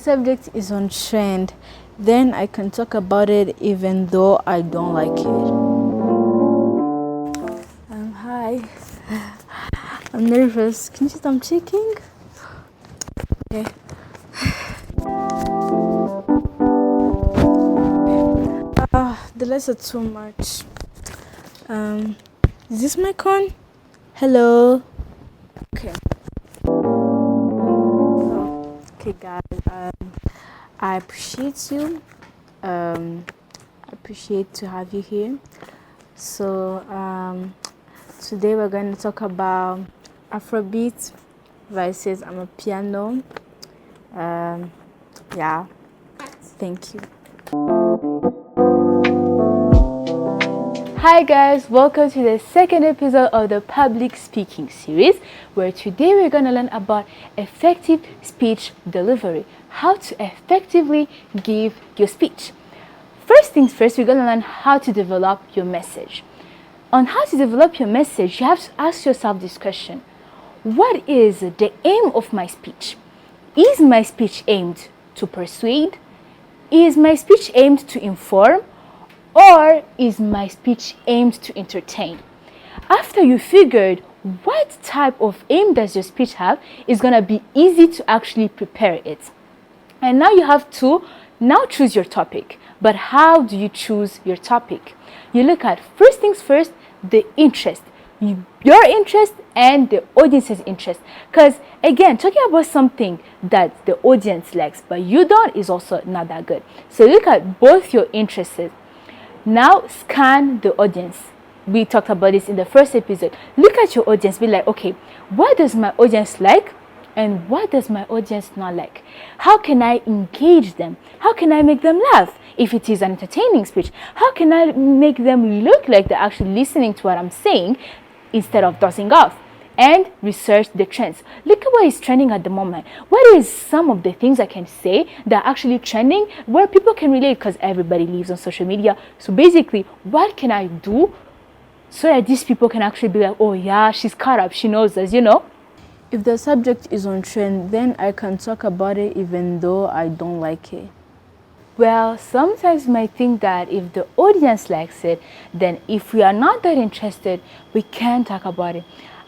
subject is on trend, then I can talk about it even though I don't like it. Hi. I'm nervous. Can you see I'm shaking? Okay. The lights are too much. Is this my con? Hello. Okay. Okay, guys. I appreciate you. I appreciate to have you here. So today we're going to talk about Afrobeat versus Amapiano. Yeah. Thank you. Hi guys, welcome to the second episode of the public speaking series, where today we're going to learn about effective speech delivery, how to effectively give your speech. First things first, we're going to learn how to develop your message. On how to develop your message, you have to ask yourself this question: what is the aim of my speech? Is my speech aimed to persuade? Is my speech aimed to inform? Or is my speech aimed to entertain? After you figured what type of aim does your speech have, it's going to be easy to actually prepare it. And now you have to choose your topic. But how do you choose your topic? You look at, first things first, the interest. Your interest and the audience's interest. Because again, talking about something that the audience likes but you don't is also not that good. So look at both your interests. Now scan the audience. We talked about this in the first episode. Look at your audience. Be like, okay, what does my audience like and what does my audience not like? How can I engage them? How can I make them laugh if it is an entertaining speech? How can I make them look like they're actually listening to what I'm saying instead of dozing off? And research the trends. Look at what is trending at the moment. What is some of the things I can say that are actually trending where people can relate, because everybody lives on social media. So basically, what can I do so that these people can actually be like, oh yeah, she's caught up, she knows us, If the subject is on trend, then I can talk about it even though I don't like it. Well, sometimes you might think that if the audience likes it, then if we are not that interested, we can't talk about it.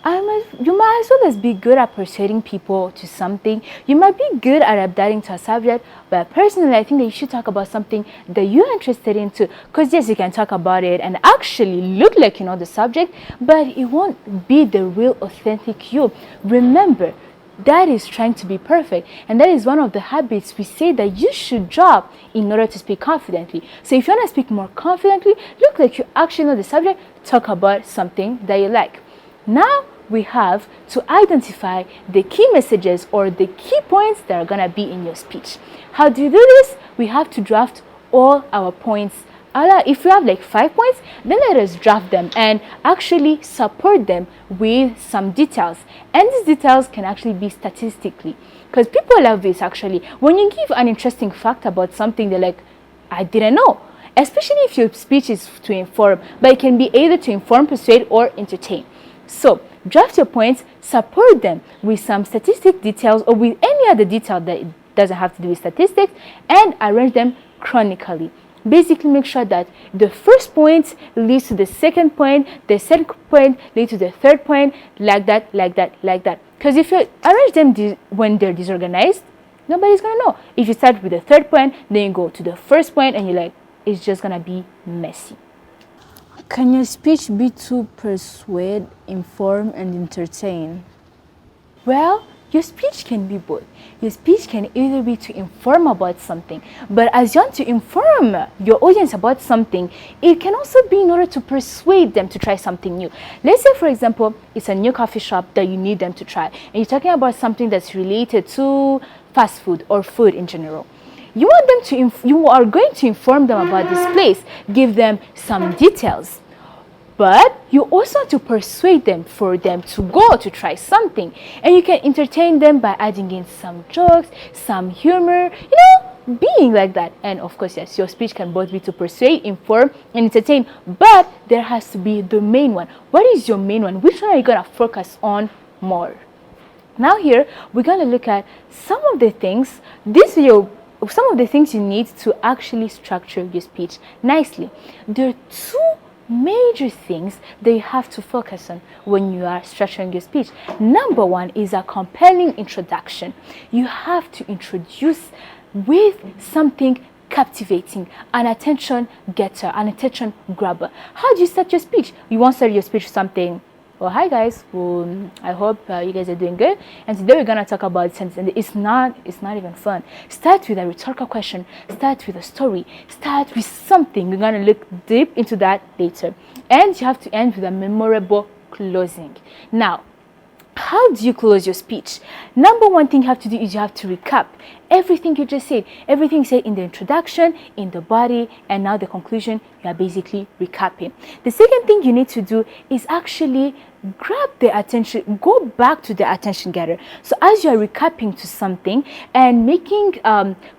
You might as well as be good at persuading people to something. You might be good at adapting to a subject, but personally, I think that you should talk about something that you're interested in too. Because yes, you can talk about it and actually look like you know the subject, but it won't be the real authentic you. Remember, that is trying to be perfect, and that is one of the habits we say that you should drop in order to speak confidently. So if you want to speak more confidently, look like you actually know the subject, talk about something that you like. Now we have to identify the key messages or the key points that are going to be in your speech. How do you do this? We have to draft all our points. If we have like 5 points, then let us draft them and actually support them with some details. And these details can actually be statistically, because people love this actually. When you give an interesting fact about something, they're like, I didn't know. Especially if your speech is to inform, but it can be either to inform, persuade, or entertain. So draft your points, support them with some statistic details or with any other detail that it doesn't have to do with statistics, and arrange them chronically. Basically, make sure that the first point leads to the second point, the second point leads to the third point, like that. Because if you arrange them when they're disorganized, nobody's going to know. If you start with the third point, then you go to the first point, and you're like, it's just going to be messy. Can your speech be to persuade, inform, and entertain? Well, your speech can be both. Your speech can either be to inform about something, but as you want to inform your audience about something, it can also be in order to persuade them to try something new. Let's say, for example, it's a new coffee shop that you need them to try, and you're talking about something that's related to fast food or food in general. You want them to, you are going to inform them about this place, give them some details. But you also have to persuade them for them to go to try something. And you can entertain them by adding in some jokes, some humor, being like that. And of course, yes, your speech can both be to persuade, inform, and entertain. But there has to be the main one. What is your main one? Which one are you going to focus on more? Now here, we're going to look at some of the things, some of the things you need to actually structure your speech nicely. There are two major things that you have to focus on when you are structuring your speech. Number one is a compelling introduction. You have to introduce with something captivating, an attention getter, an attention grabber. How do you start your speech? You want to start your speech with something. Well, hi guys. I hope you guys are doing good. And today we're gonna talk about sentence. And it's not even fun. Start with a rhetorical question. Start with a story. Start with something. We're gonna look deep into that later. And you have to end with a memorable closing. Now, how do you close your speech? Number one thing you have to do is you have to recap everything you just said. Everything you said in the introduction, in the body, and now the conclusion, you are basically recapping. The second thing you need to do is actually grab the attention, go back to the attention getter. So as you are recapping to something and making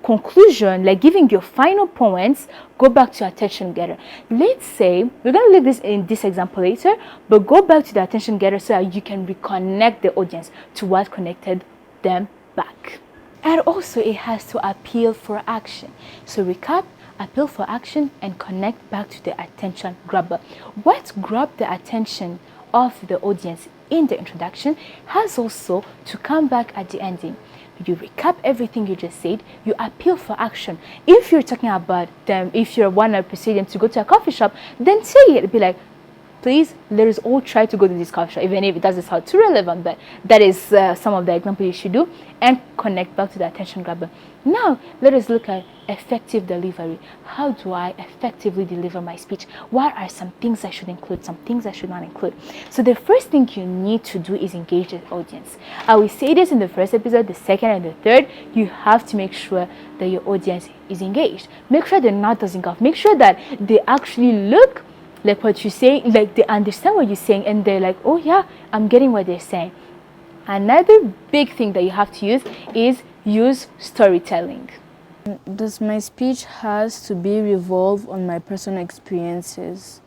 conclusion, like giving your final points, go back to attention getter. Let's say, we're going to look this in this example later, but go back to the attention getter so that you can reconnect the audience to what connected them back. And also it has to appeal for action. So recap, appeal for action, and connect back to the attention grabber. What grabbed the attention of the audience in the introduction has also to come back at the ending. You recap everything you just said, you appeal for action. If you're talking about them, if you're one to persuade them to go to a coffee shop, then say it. Be like, please, let us all try to go to this coffee shop, even if it doesn't sound too relevant, but that is some of the examples you should do, and connect back to the attention grabber. Now, let us look at effective delivery. How do I effectively deliver my speech? What are some things I should include, some things I should not include? So the first thing you need to do is engage the audience. I will say this in the first episode, the second and the third. You have to make sure that your audience is engaged. Make sure they're not dozing off. Make sure that they actually look like what you say, like they understand what you're saying, and they're like, oh yeah, I'm getting what they're saying. Another big thing that you have to use storytelling. Does my speech has to be revolve on my personal experiences?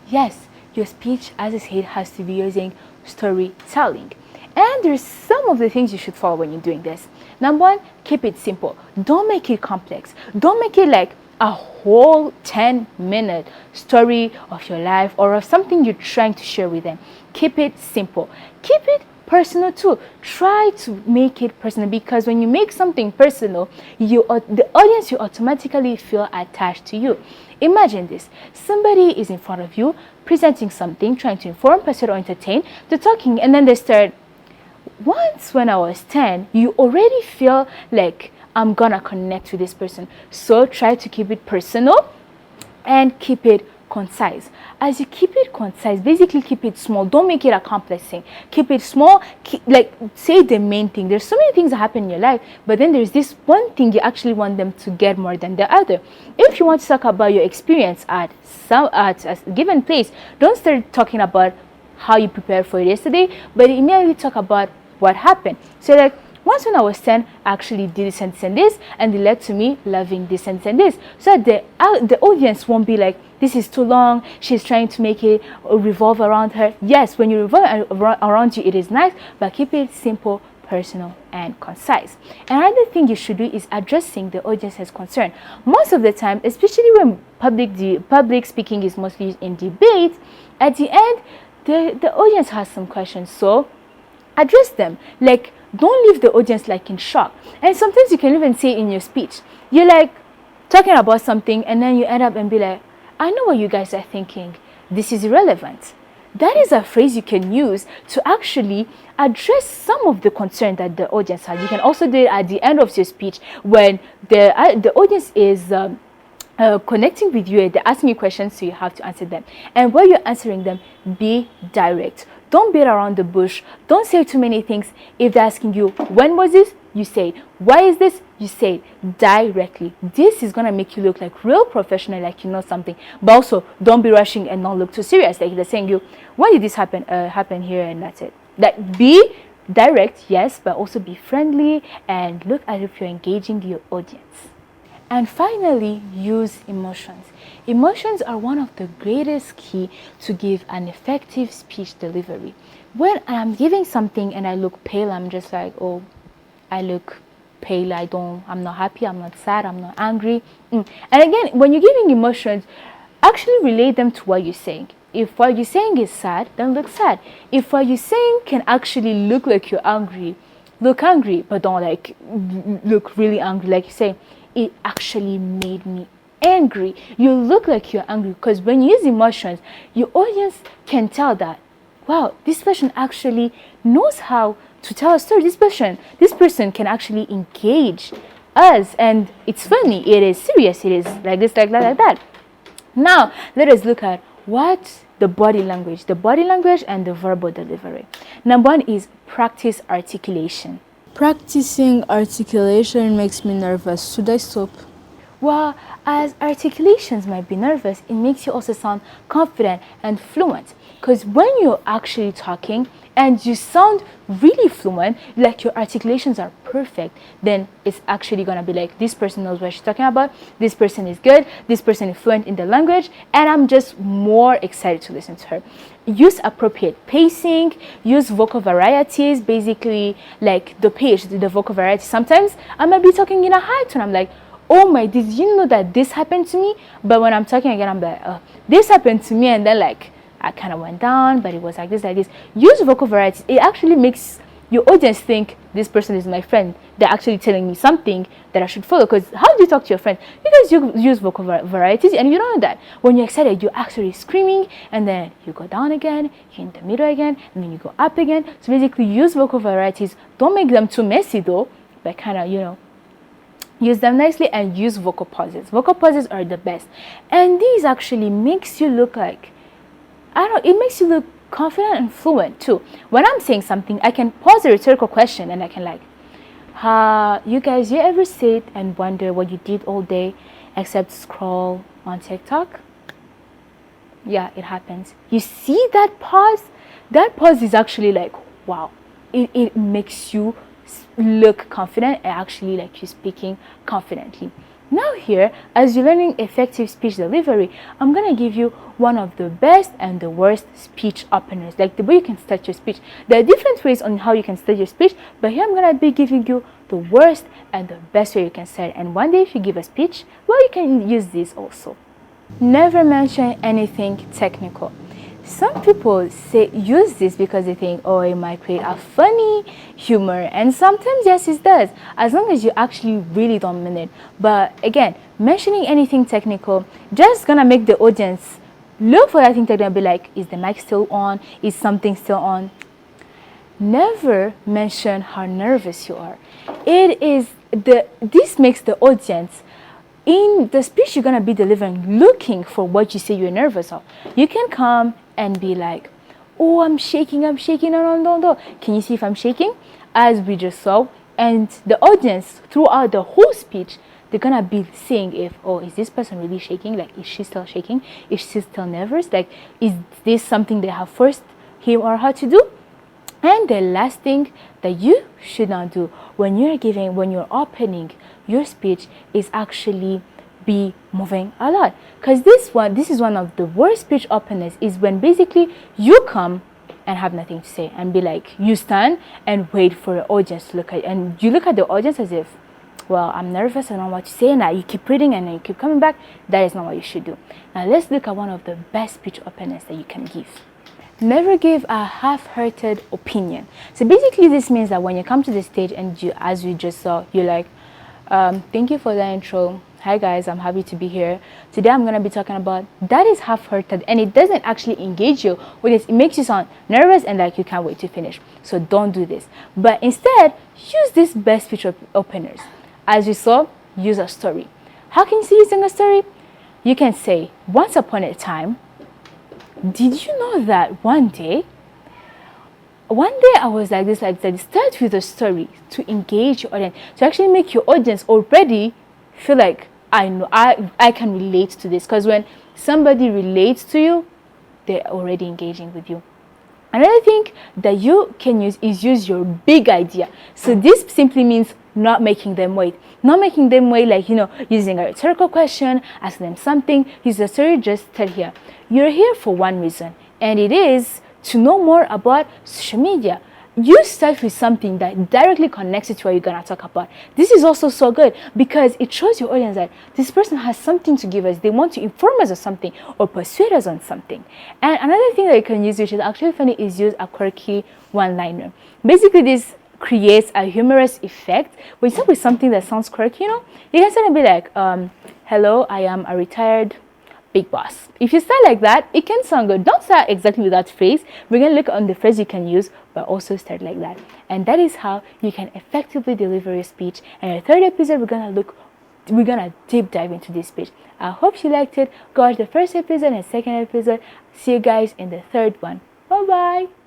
Yes, your speech, as I said, has to be using storytelling. And there's some of the things you should follow when you're doing this. Number one, keep it simple. Don't make it complex. Don't make it like a whole 10-minute story of your life or of something you're trying to share with them. Keep it simple. Keep it personal too. Try to make it personal, because when you make something personal, the audience will automatically feel attached to you. Imagine this. Somebody is in front of you presenting something, trying to inform, persuade, or entertain. They're talking and then they start, once when I was 10, you already feel like I'm gonna connect with this person. So try to keep it personal and keep it concise. As you keep it concise, basically keep it small. Don't make it a complex thing. Keep it small. Say the main thing. There's so many things that happen in your life, but then there's this one thing you actually want them to get more than the other. If you want to talk about your experience at a given place, don't start talking about how you prepared for it yesterday, but immediately talk about what happened. So like, once when I was 10, I actually did this and this, and it led to me loving this and this. So the audience won't be like, this is too long, she's trying to make it revolve around her. Yes, when you revolve around you, it is nice, but keep it simple, personal, and concise. Another thing you should do is addressing the audience's concern. Most of the time, especially when public speaking is mostly used in debate, at the end, the audience has some questions, so address them. Like, don't leave the audience like in shock. And sometimes you can even say in your speech, you're like talking about something and then you end up and be like, I know what you guys are thinking. This is irrelevant. That is a phrase you can use to actually address some of the concern that the audience has. You can also do it at the end of your speech when the audience is connecting with you. They're asking you questions, so you have to answer them. And while you're answering them, be direct. Don't beat around the bush. Don't say too many things. If they're asking you, when was this? You say it. Why is this? You say it directly. This is going to make you look like real professional, like you know something. But also, don't be rushing and not look too serious. Like they're saying you, when did this happen here, and that's it. Like, be direct, yes, but also be friendly and look as if you're engaging your audience. And finally, use emotions. Emotions are one of the greatest key to give an effective speech delivery. when I'm giving something and I look pale, I'm just like, oh, I look pale, I'm not happy, I'm not sad, I'm not angry. And again, when you're giving emotions, actually relate them to what you're saying. If what you're saying is sad, then look sad. If what you're saying can actually look like you're angry, look angry, but don't like look really angry. Like you say, it actually made me angry. You look like you're angry, because when you use emotions, your audience can tell that, wow, this person actually knows how to tell a story. This person can actually engage us, and it's funny, it is serious, it is like this, like that, like that. Now let us look at what the body language and the verbal delivery. Number one is practice articulation. Practicing articulation makes me nervous. Should I stop? Well, as articulations might be nervous, it makes you also sound confident and fluent. Because when you're actually talking and you sound really fluent, like your articulations are perfect, then it's actually gonna be like, this person knows what she's talking about, this person is good, this person is fluent in the language, and I'm just more excited to listen to her. Use appropriate pacing, use vocal varieties, basically like the pitch, the vocal variety. Sometimes I might be talking in a high tone, I'm like, oh my, did you know that this happened to me? But when I'm talking again, I'm like, this happened to me, and then like I kind of went down, but it was like this, like this. Use vocal varieties. It actually makes your audience think this person is my friend. They're actually telling me something that I should follow. Because how do you talk to your friend? You guys use vocal varieties, and you don't know that. When you're excited, you're actually screaming, and then you go down again, you're in the middle again, and then you go up again. So basically, use vocal varieties. Don't make them too messy though, but kind of, use them nicely, and use vocal pauses. Vocal pauses are the best, and these actually makes you look like, it makes you look confident and fluent too. When I'm saying something, I can pause a rhetorical question, and I can like, you guys, you ever sit and wonder what you did all day except scroll on TikTok? Yeah, it happens. You see that pause? That pause is actually like, wow, it makes you look confident and actually like you're speaking confidently. Now here, as you're learning effective speech delivery, I'm gonna give you one of the best and the worst speech openers, like the way you can start your speech. There are different ways on how you can start your speech, but here I'm gonna be giving you the worst and the best way you can start. And one day if you give a speech, well, you can use this also. Never mention anything technical. Some people use this because they think, oh, it might create a funny humor, and sometimes yes, it does, as long as you actually really don't mean it. But again, mentioning anything technical just gonna make the audience look for that thing technical and be like, is the mic still on? Is something still on? Never mention how nervous you are. This makes the audience in the speech you're gonna be delivering looking for what you say you're nervous of. You can come and be like, oh, I'm shaking, no. Can you see if I'm shaking? As we just saw. And the audience throughout the whole speech, they're gonna be seeing if, oh, is this person really shaking? Like, is she still shaking? Is she still nervous? Like, is this something they have forced him or her to do? And the last thing that you should not do when you're opening your speech is actually be moving a lot. Because this is one of the worst speech openers, is when basically you come and have nothing to say and be like, you stand and wait for the audience to look at you, and you look at the audience as if, well, I'm nervous, I don't know what to say, and you keep reading and then you keep coming back. That is not what you should do. Now let's look at one of the best speech openers that you can give. Never give a half-hearted opinion. So basically this means that when you come to the stage and you, as we just saw, you're like, thank you for the intro. Hi guys, I'm happy to be here. Today I'm going to be talking about, that is half-hearted, and it doesn't actually engage you with it. It makes you sound nervous and like you can't wait to finish. So don't do this. But instead, use these best speech openers. As you saw, use a story. How can you see using a story? You can say, once upon a time, did you know that one day I was like this, like that. Start with a story to engage your audience, to actually make your audience already feel like, I know, I can relate to this. Because when somebody relates to you, they're already engaging with you. Another thing that you can use is use your big idea. So this simply means not making them wait. Not making them wait, like, using a rhetorical question, asking them something. Use a story, just tell here. You're here for one reason, and it is to know more about social media. You start with something that directly connects it to what you're gonna talk about. This is also so good because it shows your audience that this person has something to give us. They want to inform us of something or persuade us on something. And another thing that you can use, which is actually funny, is use a quirky one-liner. Basically, this creates a humorous effect. When you start with something that sounds quirky, you can start to be like, hello, I am a retired big boss. If you start like that, it can sound good. Don't start exactly with that phrase. We're going to look on the phrase you can use, but also start like that. And that is how you can effectively deliver your speech. And in the third episode, we're going to deep dive into this speech. I hope you liked it. Go watch the first episode and second episode. See you guys in the third one. Bye bye.